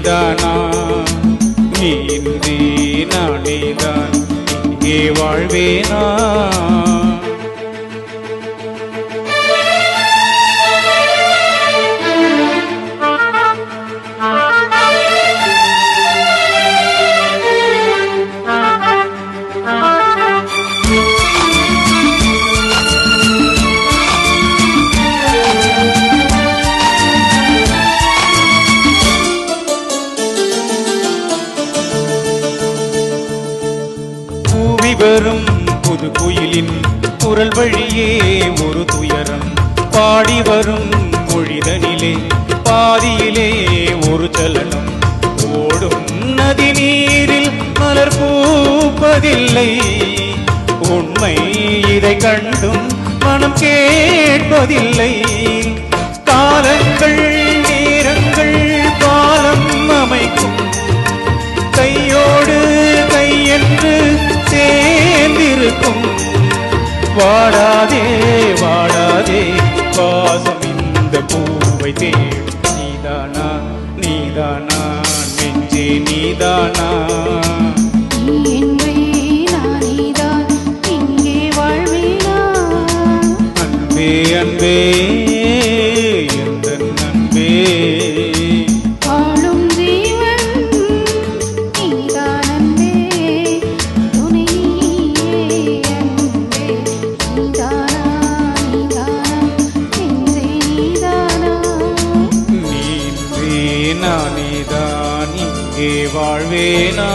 நீதானா, நீ இன்றி நானேதான் இங்கே வாழ்வேனா. வரும் புது குயிலின் குரல் வழியே ஒரு துயரம் பாடி வரும் மொழிதனிலே பாதியிலே ஒரு சலனம். ஓடும் நதி நீரில் மலர் பூப்பதில்லை, உண்மை இதை கண்டும் மனம் கேட்பதில்லை. காலங்கள் நேரங்கள் காலம் அமைக்கும், கையோடு கையென்று சேர்ந்திருக்கும். வாடாதே வாடாதே வாசம் இந்த பூவை தேடும். நீதானா நீதானா நெஞ்சே நீதானா, அன்பே அன்பே எந்தன் அன்பே. நானேதான் இங்கே வாழ்வேனா.